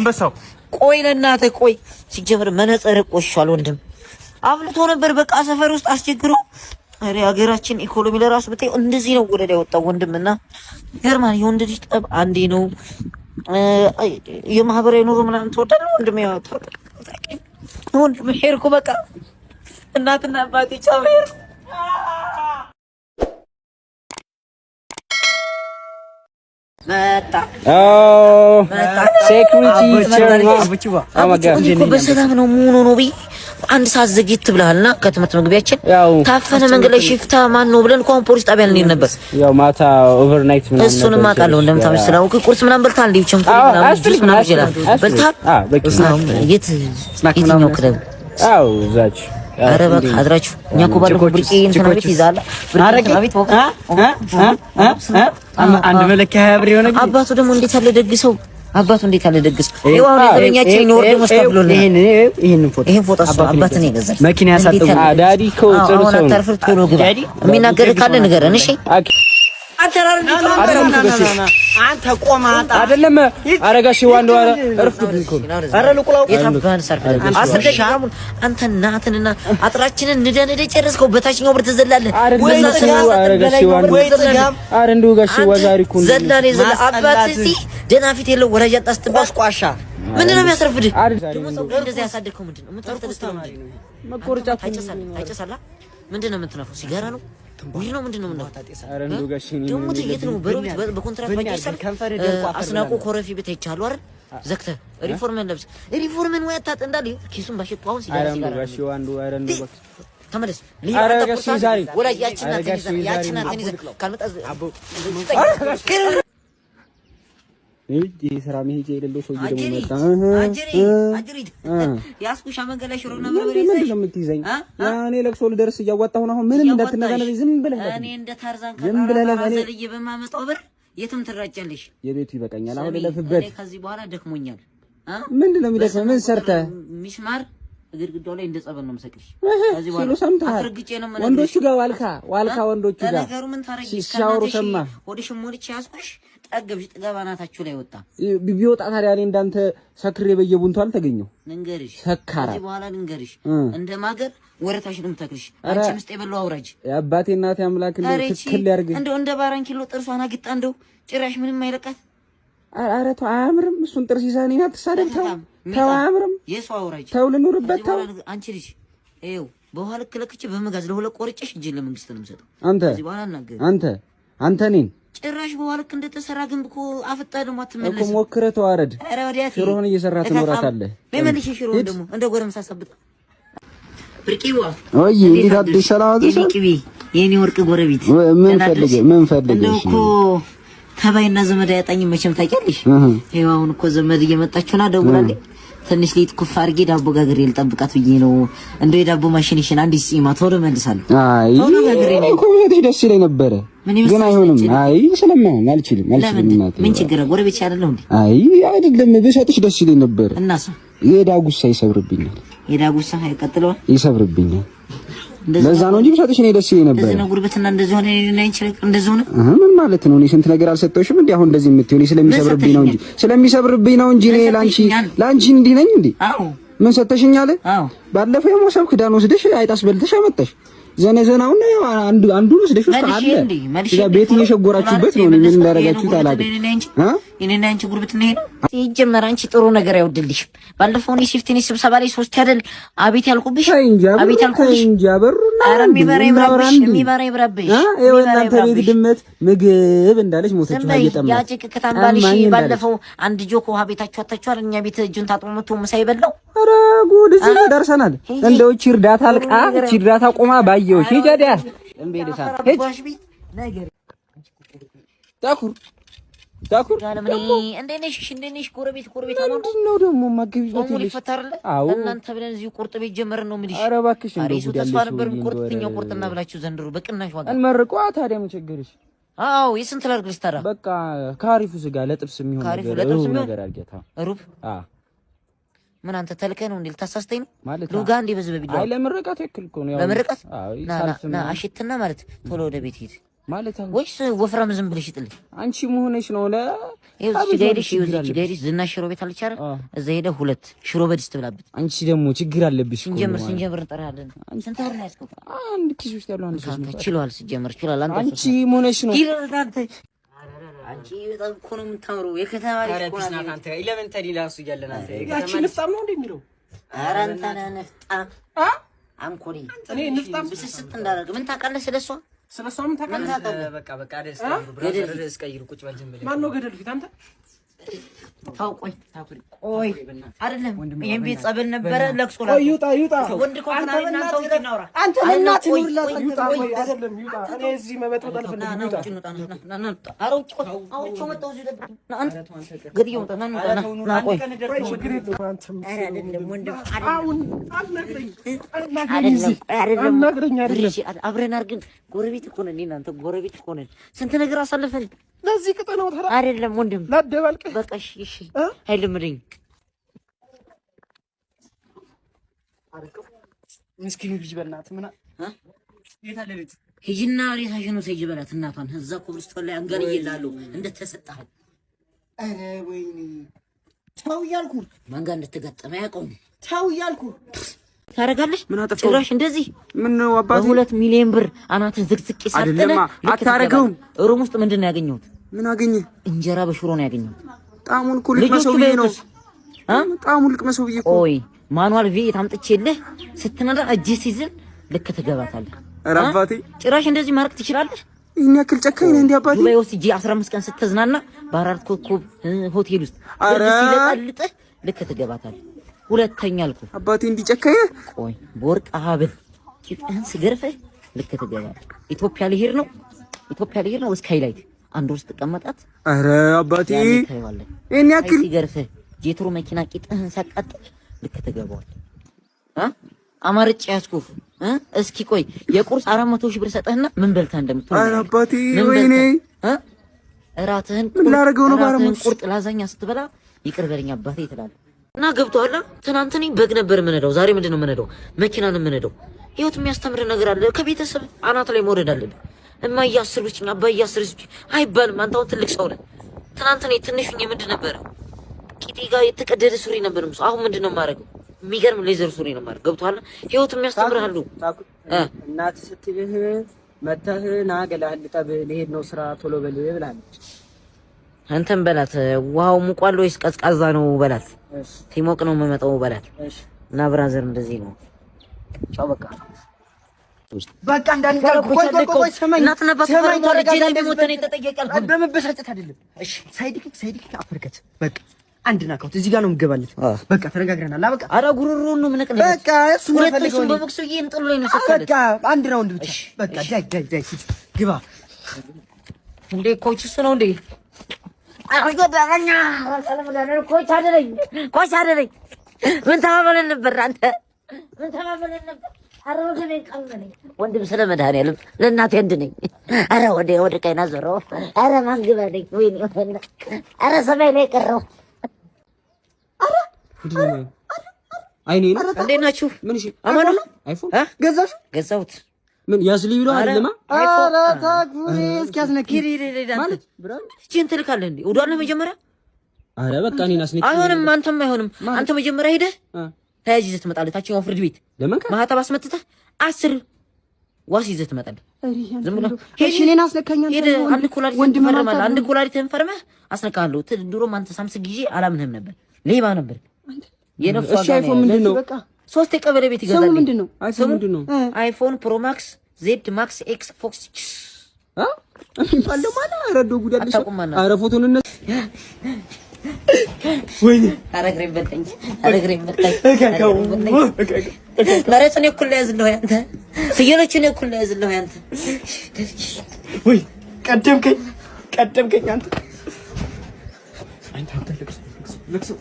አንበሳው ቆይ ለእናትህ ቆይ ሲጀምር መነጽር ቆሽሿል ወንድም አብልቶ ነበር በቃ ሰፈር ውስጥ አስቸግሮ አሬ ሀገራችን ኢኮኖሚ ለራሱ በተይ እንደዚህ ነው ወደ ላይ ወጣው ወንድምና ገርማን የወንድ ልጅ ጠብ አንዴ ነው የማህበራዊ ኑሮ ምናምን ተወደደ ወንድም ያወጣው ወንድም ሄርኩ በቃ እናትና አባቴ ቻው ሄርኩ መጣ ሴኩሪቲ በሰላም ነው ሙኑ ነው ቢ አንድ ሰዓት ዘግይት ብለሃልና ከትምህርት መግቢያችን ታፈነ መንገድ ላይ ሽፍታ ማን ነው ብለን እንኳን ፖሊስ ጣቢያ ልንሄድ ነበር ያው ማታ ኦቨርናይት ምናምን እሱንም አውቃለሁ እንደምታውቁ ስላው ቁርስ ምናምን በልታል እንዴ ቸምኩ ምናምን ጁስ ምናምን ይችላል በልታል የት ነው ክለብ አው ዛች አረባ አድራችሁ እኛ እኮ ባለፈው ብርቄ እንትና ቤት ይዛል ብርቄ ቤት ወጣ አንድ መለኪያ ብር የሆነ አባቱ ደግሞ እንዴት አለ ደግሰው አባቱ እንዴት አለ ደግሰው ይሄው አሁን ዘበኛችን ነው ወርዶ መስታብሎና ይሄን ፎቶ አባቱ ነው የገዛው መኪና ያሳጠው ዳዲ እኮ ጥሩ ሰው ነው አታርፍር ቶሎ ግባ የሚናገር ካለ ንገረን እሺ አንተ ቆማጣ አይደለም አረጋሽ ዋንዶ እርፍኩ አረ ልቁላው የታባን ሰርፍ አስደሻሙን አንተ እናትንና አጥራችንን ንደነደ ጨረስከው በታችኛው ብር ተዘላለ አረጋሽ ዋንዶ አረ እንደው ጋሽ ዋዛሪኩ ዘላኔ ዘላ አባት እዚ ደና ፊት የለው ወራጅ አጣስተባሽ ቋሻ ምንድነው የሚያስረፍድ ደግሞ ሰው እንደዚህ ያሳደከው ምንድነው የምትወርተው መቆርጫ አይጨሳላ ምንድነው የምትነፈው ሲጋራ ነው ምንድነው ምንድነው አረ እንደው ጋሽ ደግሞ የት ነው በሮቢት በኮንትራት ባይጨሳል አስናቁ ኮረፊ ቤት አይቻሉ አይደል ዘክተ ሪፎርመን ለብስ ሪፎርመን ወይ አጣጥ እንዳል ኪሱን ባሽጡ አሁን ሲጋራ አረ ጋሽ ዋንዶ አረ እንደው ተመለስ አረ ጋሽ ዛሬ ወላ ያችና ተኒዘ ካልመጣ አቦ እጂ ስራ መሄጃ የሌለው ሰው ደግሞ መጣ አጅሪ ያስኩሻ መንገላሽ ሮና በርበሬ ምን እንደምትይዘኝ ያኔ ለቅሶ ልደርስ እያዋጣሁ ነው አሁን ምንም እንዳትነጋነኝ ዝም ብለህ እኔ እንደ ታርዛን ከራዘልዬ በማመጣው ብር የትም ትራጫለሽ የቤቱ ይበቃኛል አሁን ለፍበት እኔ ከዚህ በኋላ ደክሞኛል ምንድነው የሚደክመው ምን ሰርተህ ሚስማር ግድግዳው ላይ እንደ ጸበል ነው መስቀልሽ ከዚህ በኋላ አፍርግጬ ነው ማለት ወንዶቹ ጋር ዋልካ ወንዶቹ ጋር ነገሩ ምን ታረጊ ሲሻወሩ ሰማ ወዲሽም ሞልቼ ያስኩሽ ጠገብሽ ጥጋባናታችሁ ላይ ወጣ ቢወጣ ታዲያ እኔ እንዳንተ ሰክሬ በየቡንቱ አልተገኘው ንገርሽ ሰካራ ከዚህ በኋላ ንገርሽ እንደማገር ወረታሽ ነው የምታክልሽ አንቺ ምስጥ የበላው አውራጅ የአባቴ እናቴ አምላክ ነው ትክክል ያርግ እንደው እንደ ባራን ኪሎ ጥርሷን አግጣ እንደው ጭራሽ ምንም አይለቃት ኧረ ተው አያምርም እሱን ጥርስ ይዛኔና ተሳደብ ተው አያምርም የሰው አውራጅ ተው ልኑርበት ተው አንቺ ልጅ ይኸው በኋላ ለክለክች በመጋዝ ለሁለት ቆርጬሽ እጄ ለመንግስት ነው የምሰጠው ከዚህ በኋላ አንተ ነኝ ጭራሽ በኋላ እንደተሰራ ግን እኮ አፍጣ ደግሞ አትመለስ እኮ ሞክረህ ተዋረድ ኧረ ወዲያት ሽሮህን እየሰራህ ትኖራታለህ በመልሽ ሽሮህን ደግሞ እንደ ጎረምሳ ሰብጥ ብርቂዋ ወይ እንዴት አዲስ ሰላም አዲስ የኔ ወርቅ ጎረቤት ምን ፈልገሽ እኮ ተባይና ዘመድ ያጣኝ መቼም ታውቂያለሽ ይሄው አሁን እኮ ዘመድ እየመጣችሁና ደውላለኝ ትንሽ ሊት ኩፍ አድርጌ ዳቦ ጋግሬ ልጠብቃት ብዬ ነው እንደው የዳቦ ማሽንሽን አንዲት ሲማ ቶሎ መልሳለሁ አይ እኮ ደስ ይለኝ ነበር ግን አይሆንም አይ ስለማን አልችልም ምን ችግር ጎረቤት አይደለም እንዴ አይ አይደለም ብሰጥሽ ደስ ይለኝ ነበር እናስ የዳጉሳ ይሰብርብኛል የዳጉሳ አይቀጥለዋል ይሰብርብኛል ለዛ ነው እንጂ ብሰጥሽ እኔ ደስ ይለኝ ነበር እዚህ ነው ጉርበትና እንደዚህ ሆነ እኔ እንችል እንደዚህ ሆነ ምን ማለት ነው እኔ ስንት ነገር አልሰጠውሽም እንዴ አሁን እንደዚህ የምትሆኒ ስለሚሰብርብኝ ነው እንጂ እኔ ላንቺ እንዲህ ነኝ እንዴ አዎ ምን ሰጠሽኛል ባለፈው የሞሰብ ክዳን ወስደሽ አይጣስበልተሽ አመጣሽ ዘነዘናውን አንዱ ወስደሽ አለ እዛ ቤት እየሸጎራችሁበት ነው ምን እንዳረጋችሁ ታላቅ እኔና አንቺ ጉርብትና ይሄ ሲጀመር አንቺ ጥሩ ነገር ያውድልሽ ባለፈው እኔ ሲፍቲኒ ስብሰባ ላይ ሶስት አይደል አቤት ያልኩብሽ እንጂ አበሩና የሚበራ ይብራብሽ እናንተ ቤት ድመት ምግብ እንዳለች ሞተች አይጠማ ያጭቅ ከተንባልሽ ባለፈው አንድ ጆኮ ውሃ ቤታችሁ አታችኋል እኛ ቤት እጁን ታጥቦ መቶ ምሳ ይበላው ኧረ ጉድ እዚህ ደርሰናል እንደው እቺ እርዳታ አልቃ እቺ እርዳታ ቆማ ባየው ሂጃዳ እንበይልሳ ሂጅ ነገር ታኩር እንደነሽ ጎረቤት ነው ደግሞ ማግቢት ይፈታርለ እናንተ ብለን እዚህ ቁርጥ ቤት ጀመርን ነው ምልሽ ኧረ እባክሽ እንደው ጉድ ተስፋ ነበር ቁርጥኛው ቁርጥና ብላችሁ ዘንድሮ በቅናሽ ዋጋ እንመርቀዋ ታዲያ ምን ቸገረሽ አዎ የስንት ላርግልሽ ታራ በቃ ካሪፉ ስጋ ለጥብስ የሚሆን ነገር አርገታ ሩብ ምን አንተ ተልከህ ነው እንዴ ልታሳስተኝ ነው ማለት ሉጋ እንዴ በዚህ በቢላው አይ ለምርቃት ያክል እኮ ነው ያው ለምርቃት ና አሽትና ማለት ቶሎ ወደ ቤት ሂድ ማለት ወይስ ወፍራም ዝም ብለሽ ይጥልኝ አንቺ መሆንሽ ነው ለ ይኸውልሽ ጋይዲሽ ዝናሽ ሽሮ ቤት አለች አይደል እዛ ሄደ 2 ሽሮ በድስት ብላበት አንቺ ደግሞ ችግር አለብሽ እኮ ስንጀምር እንጠራለን ስንት ብር ነው ያስከው አንድ ኪስ ውስጥ ያለው አንድ ኪስ ነው ችሏል ሲጀምር አንቺ መሆንሽ ነው አንቺ በጣም እኮ ነው የምታምረው የከተማ ልጅ እኮ ነው አንተ ኤሌመንተሪ ላሱ እያለን አንተ ያቺ ንፍጣም ነው እንደሚለው ኧረ አንተ ነህ ንፍጣም አንኮሪ እኔ ንፍጣም ብስስት እንዳደረግ ምን ታውቃለህ ስለሷ ምን ታውቃለህ በቃ ደስ ቀይሩ ቁጭ በል ዝም ብለህ ማን ነው ገደል ፊት አንተ ታውቆይ አይደለም ይሄን ቤት ጸበል ነበረ ለቅሶ ላይ ይውጣ ወንድ ኮንና እናንተ ውጪ እናውራ አንተ ለናት ይውላል ይውጣ አይደለም ይውጣ እኔ እዚህ መመጣው አልፈልግም ይውጣ አውጭ መጣው እዚህ አንተ ገድየው ና ቆይ ችግር የለውም አንተም አይደለም ወንድም አሁን አልነግረኝ አብረን አድርገን ጎረቤት እኮ ነን እናንተ ጎረቤት እኮ ነን ስንት ነገር አሳልፈን ለዚህ ቅጠናው ተራ አይደለም ወንድም ለደባልቀ በቃ እሺ አይልምልኝ ምስኪኑ ልጅ በእናትህ ምን የታለ ቤት ሂጂና ሬሳሽኑ ሰይጅ በላት እናቷን እዛ ኮብልስቶን ላይ አንገር ይላሉ እንደተሰጣህ አረ ወይኔ ታው ያልኩ ማንጋ እንድትገጠመ ያቆም ታው ያልኩ ታረጋለሽ ጭራሽ እንደዚህ ምን ነው አባቴ 2 ሚሊዮን ብር አናትን ዝቅዝቅ ይሳተለ አታረገውም ሩም ውስጥ ምንድነው ያገኘሁት ምን አገኘ እንጀራ በሽሮ ነው ያገኘሁት ጣሙን ኩል ከሰውዬ ነው ጣሙን ልቅ መሰውዬ እኮ ኦይ ማኑዋል ቪት አምጥቼልህ ስትነዳ እጅ ሲዝል ልክ ትገባታለህ ኧረ አባቴ ጭራሽ እንደዚህ ማርክ ትችላለህ ይሄን ያክል ጨካኝ ነህ እንዴ አባቴ ዱባይ ወስጄ 15 ቀን ስትዝናና በአራት ኮከብ ሆቴል ውስጥ ሲለጣልጥህ ልክ ትገባታለህ ሁለተኛ አልኩ አባቴ እንዲጨካኝ ቆይ በወርቅ ሀብል ቂጥህን ስገርፈህ ልክ ትገባለህ ኢትዮጵያ ልሄድ ነው ስካይላይት አንድ ውስጥ ተቀመጣት አረ አባቴ እኔ ያክል ሲገርፈህ ጄትሮ መኪና ቂጥህን ሰቀጥ ልክ ትገባለህ አማርጭ ያስኩፍ እስኪ ቆይ የቁርስ 400 ሺህ ብር ሰጠህና ምን በልተህ እንደምትሆን አረ አባቴ ወይኔ እራትህን ምን ላደርገው ነው ባረሙስ ቁርጥ ላዛኛ ስትበላ ይቅር በለኝ አባቴ ትላለህ እና ገብቶሃል ትናንት እኔ በግ ነበር የምነዳው ዛሬ ምንድነው የምነዳው መኪናን የምነዳው ህይወት የሚያስተምር ነገር አለ ከቤተሰብ አናት ላይ መውረድ አለብህ እማዬ አስሩኝ አባዬ አስሩኝ አይባልም አንተ አሁን ትልቅ ሰው ነህ ትናንት እኔ ትንሽ ነኝ ምንድን ነበር ቂጤ ጋር የተቀደደ ሱሪ ነበር አሁን ምንድነው የማደርገው የሚገርም ሌዘር ሱሪ ነው የማደርገው ገብቶሃል ህይወት የሚያስተምር አሉ እናት ስትልህ መተህ ና ገላህል ጠብ ልሄድ ነው ስራ ቶሎ በል ብላለች አንተም በላት ውሃው ሙቋል ወይስ ቀዝቃዛ ነው በላት ሲሞቅ ነው የምመጣው በላት እና ብራዘር እንደዚህ ነው ቻው በቃ እንዳንቀር ቆይ ሰማኝ እናትና ባፈረው ወልጄ ላይ ቢሞት ነው ተጠየቀል በመበሳጨት አይደለም እሺ ሳይድክ አፈርከት በቃ አንድ ናካውት እዚህ ጋር ነው የምገባለት በቃ ተነጋግረናል በቃ አረ ጉሩሩን ነው ምንቀል በቃ እሱ ነው ፈልገው ነው በቦክሱ ይንጥሉ ላይ ነው ሰከለ በቃ አንድ ራውንድ ብቻ በቃ ዳይ ግባ እንዴ ኮች እሱ ነው እንዴ አርጎዳኛ ኮች አደረኝ ምን ተባባለን ነበር አንተ ምን ተባባለን ነበር አረወገኔ ቀልነኝ ወንድም ስለመድኃኒዓለም ለእናቴ አንድ ነኝ አረ ወደ ቀይና ዘሮ አረ ማንግባለኝ ወይኔ አረ ሰማይ ላይ ቀረው አረ አይኔ እንዴት ናችሁ ምን እሺ አማኑ አይፎን ገዛሁት ምን ያዝልኝ ብሎ አይደለም አረ ታኩሪ እስኪ አስነኪሪ ማለት ብራን እቺን ትልካለህ እንዴ ወዷለ መጀመሪያ አረ በቃ እኔን አስነኪ አይሆንም አንተም አይሆንም አንተ መጀመሪያ ሄደህ ታያጅ ይዘህ ትመጣለህ ታችኛው ፍርድ ቤት ለምን ማህተብ አስመትተህ 10 ዋስ ይዘህ ትመጣለህ ዝም ብሎ እኔን አስነካኛል አንድ ኩላሊት ፈርመህ አንድ ኩላሊትን ፈርመህ አስነካለሁ ድሮም አንተ ሳምስ ጊዜ አላምንህም ነበር ሌባ ነበር የነፍሱ እሺ አይፎን ምንድነው 3 የቀበሌ ቤት ይገዛልኝ ምንድነው አይፎን ምንድነው አይፎን ፕሮ ማክስ ዜድ ማክስ ኤክስ ፎክስ ባለው ማና ረዶ ጉዳልሽ አረ ፎቶን እነ ወይኔ አረግሬ በልተኝ መሬቱን እኩል ያዝልህ ያንተ ፍየሎችን እኩል ያዝልህ ያንተ ወይ ቀደምከኝ አንተ ለክሶ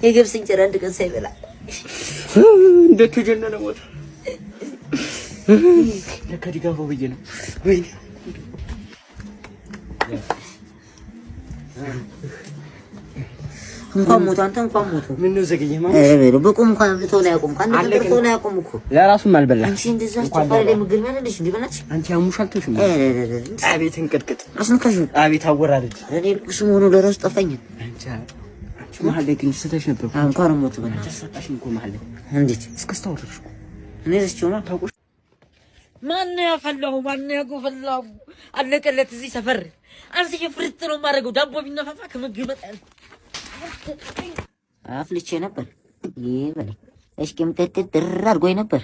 የገብስ እንጀራ አንድ ቀን ሳይበላ እንደተጀነነ ሞተ ለከዲጋፎ ብዬ ነው ወይ እንኳን ሞቱ አንተ እንኳን ሞቱ ምን ነው ዘገየ ማለት በቁም እንኳን ልተው ላይ አቆም ካን ነገር ተው ላይ አቆም እኮ ለራሱም አልበላ አንቺ እንደዛ አስቸፋሪ ላይ ምግብ ያለልሽ እንዴ በእናትሽ አንቺ ያሙሻል ተሽም አቤት እንቅጥቅጥ አስንካሽ አቤት አወራለች እኔ ልቅስ ሆኖ ለራስ ጠፋኝ አንቺ መሀል ላይ ግን ስተሽ ነበር እንኳን ሞቱ በእናትሽ ተሰጣሽኝ እኮ መሀል ላይ እንዴት እስከስታወርሽ እኔ እዚህ ነው ታውቁሽ ማን ያፈላው ማን ያጎፈላው አለቀለት እዚህ ሰፈር አንተ የፍርጥ ነው ማረገው ዳቦ ቢነፋፋ ከምግብ መጣል አፍልቼ ነበር ይበል እስኪም ተተድር አድርጎኝ ነበር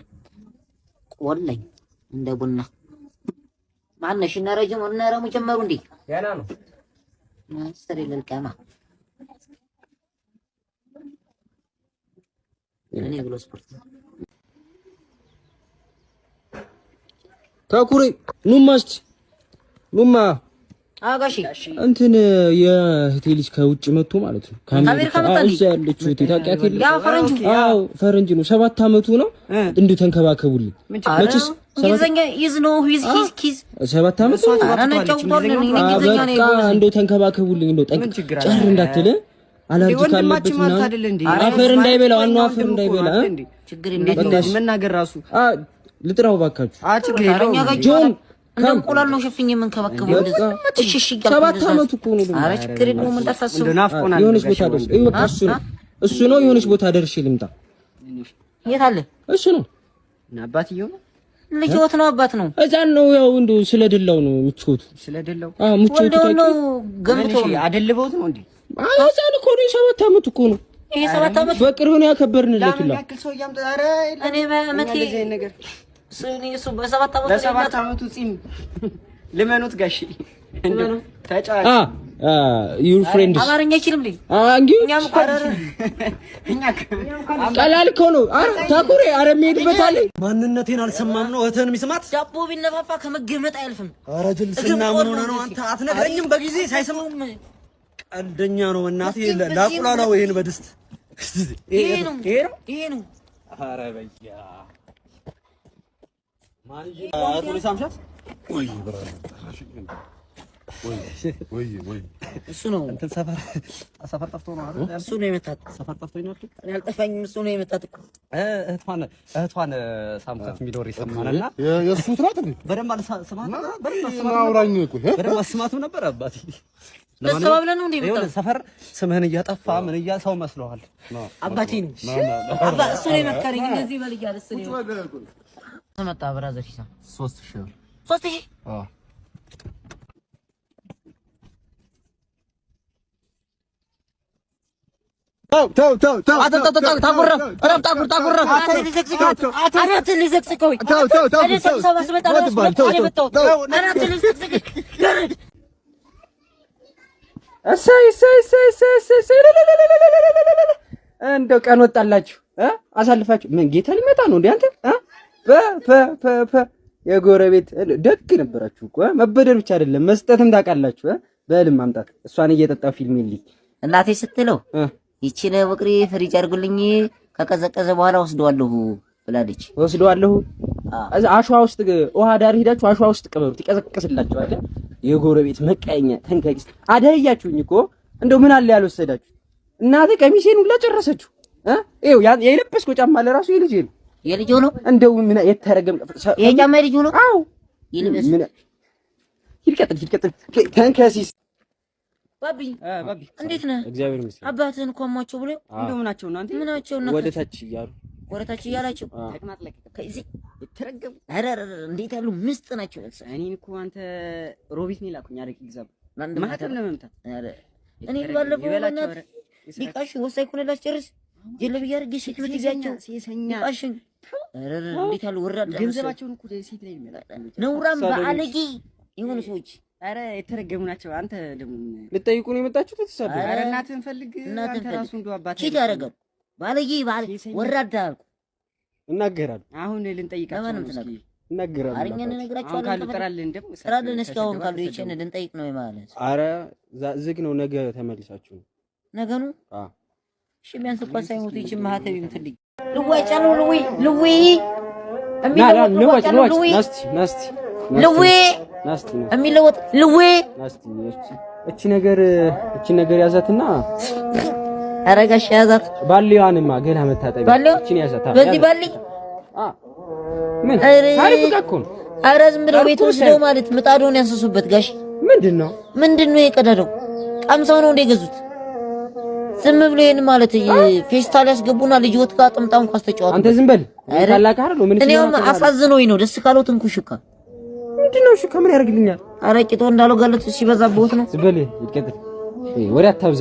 ቆለኝ እንደ ቡና ማነሽ እና ረጅም እና ረሙ ጀመሩ እንዴ ያና ነው ማስተር ለልቀማ እኔ ብሎ ስፖርት ታኩሪ ኑማስት ኑማ አጋሺ እንትን የእህቴ ልጅ ከውጭ መጥቶ ማለት ነው ካሜራ እዛ ያለችው እህቴ ታውቂያት የለ ያ ፈረንጁ አዎ ፈረንጅ ነው 7 አመቱ ነው እንዴ ተንከባከቡልኝ መቼስ ይዘኛ ይዝኖ ሂዝ ኪዝ 7 አመት እንደው ተንከባከቡልኝ እንደው ጠንቅ ጨር እንዳትል አላርጂ ካለበት ነው አፈር እንዳይበላው አኑ አፈር እንዳይበላ ችግር እንዴት መናገር ራሱ ልጥራው ባካችሁ ችግር የለውም ጆን እንቁላል ነው ሸፍኝ የምንከባከበው እንደዛ እሺ 7 አመቱ እኮ ነው ኧረ ችግር የለውም እንዳታስቡ እንደናፍቆናል የሆነች ቦታ ደርሽ እሱ ነው የሆነች ቦታ ደርሽ ልምጣ የት አለ እሱ ነው እና አባትየው ነው ልጅዎት ነው አባት ነው እዛን ነው ያው እንደው ስለደላው ነው ምቾቱ ስለደላው ምቾቱ ነው ገምቶ አደልበውት ነው እንዴ እዛን እኮ ነው 7 አመቱ እኮ ነው ይሄ 7 አመት በቅርብ ነው ያከበርንለት ሁላ ያክል ሰው ያምጣ ኧረ እኔ በመቴ ነገር እሱ በሰባት አመቱ ጺም ልመኑት ጋሺ እንደው ተጫዋች your friends አማርኛ ይችላል እንዴ እኛም እኮ እኛ ቀላል እኮ ነው ታኩሪ አረ የሚሄድበት አለ ማንነቴን አልሰማም ነው እህትህን የሚስማት ዳቦ ቢነፋፋ ከመገመጥ አያልፍም ኧረ ጅልስና ምን ሆነ ነው አንተ አትነግረኝም በጊዜ ሳይሰማው ቀልደኛ ነው እናቴ ላቁላላው ይሄን በድስት ይሄ ነው ኧረ በያ ማን አቱሪ ሳምሻት ወይ ወይ እሱ ነው እንትን ሰፈር ጠፍቶ ነው አይደል እሱ ነው የመታት ሰፈር ጠፍቶ ነው እኔ አልጠፋኝም እሱ ነው የመታት እኮ እህቷን ሳምሳት የሚዶር ይሰማናልና የእሱ ትራት እንዴ በደንብ አልሰማትም አውራኝ እኮ በደንብ አስማትም ነበር አባቴ ለሰው ብለን ነው እንዴ ይኸውልህ ሰፈር ስምህን እያጠፋ ምን ሰው መስለዋል አባቴ ነው እሱ ነው የመከረኝ እንደዚህ በል እያለ እሱ ነው ተመጣ ብራዘር ሂሳብ 3000 አዎ ተው እንደው ቀን ወጣላችሁ አሳልፋችሁ ምን ጌታ ሊመጣ ነው እንዴ አንተ የጎረቤት ደግ ነበራችሁ እኮ መበደል ብቻ አይደለም መስጠትም ታውቃላችሁ በልም ማምጣት እሷን እየጠጣው ፊልም ይልኝ እናቴ ስትለው ይቺን ወቅሪ ፍሪጅ አድርጉልኝ ከቀዘቀዘ በኋላ ወስደዋለሁ ብላለች ወስደዋለሁ አሸዋ ውስጥ ውሃ ዳር ሄዳችሁ አሸዋ ውስጥ ቀበሩት ይቀዘቅዝላችሁ አይደል የጎረቤት መቀኛ ተንከቂስ አደህያችሁኝ እኮ እንደው ምን አለ ያልወሰዳችሁ እናቴ ቀሚሴን ሁላ ጨረሰችው ይኸው የለበስኩ ጫማ ለራሱ የልጅ ነው እንደው ምን የተረገም ይሄ ጫማ የልጅ ነው አዎ ይልበስ ይልቀጥል ተንከሲስ ባቢ እንዴት ነህ እግዚአብሔር ይመስገን አባትህን እኮ አሟቸው ብለው እንደው ምናቸው ነው አንተ ምናቸው ነው ወደታች እያላቸው ተቅናጥለቅ ከዚህ የተረገሙ አረ እንዴት ያሉ ምስጥ ናቸው እኔን እኮ አንተ ሮቢት ነው ላኩኝ አረቂ ግዛብ ማህተም ለመምታት አረ እኔ ባለፈው ወናት ሊቃሽ ወሳይ ኮነላስ ጨርስ ጀለብ ያርግ ሴት ልጅያቸው ሲሰኛ ሊቃሽን አረ እንዴት ያሉ ወራዳ ገንዘባቸውን እኮ ሴት ላይ የሚያመጣ ነውራም በአለጊ የሆኑ ሰዎች አረ የተረገሙ ናቸው አንተ ደግሞ ልጠይቁ ነው የመጣችሁት ተሳደው አረ እናትህን ፈልግ አንተ ራሱ እንደው አባትህ ቺት ያደርጋሉ ባለጊ ወራዳ አልኩ እናገራሉ አሁን ልንጠይቃቸው ነው እናገራሉ አረኛን ነግራቸው ካሉ ጥራልን ደግሞ ጥራልን እስካሁን ካሉ ይቸን ልንጠይቅ ነው ማለት አረ ዝግ ነው ነገ ተመልሳችሁ ነገ ነው እሺ ቢያንስ እንኳን ሳይሞቱ ይችን ማህተብ ይምትልኝ ልዋይ ጫለው ልዊ ናስቲ ልዊ የሚለወጥ ልዊ እቺ ነገር ያዛትና ኧረ ጋሽ ያዛት ባሊዋንማ ገና መታጠቢያ እቺን ያዛታ በዚህ ባሊ ምን አሪፍ እኮ ነው። ኧረ ዝም ብለው ቤት ወስደው ማለት ምጣዱን ያንሰሱበት ጋሽ ምንድነው የቀደደው ቀምሰው ነው እንደገዙት ዝም ብሎ ይሄን ማለት ፌስታል ያስገቡና ልጅዎት ጋር ጥምጣም ኳስ ተጫወቱ አንተ ዝም በል ታላቅ አይደል ምን እኔም አሳዝኖኝ ነው ደስ ካለው ትንኩሽካ ምንድነው እሺ ከምን ያደርግልኛል ኧረ ቂጦ እንዳለው ገለጥ ሲበዛበት ነው ዝም በል ይቀጥል ወሬ አታብዛ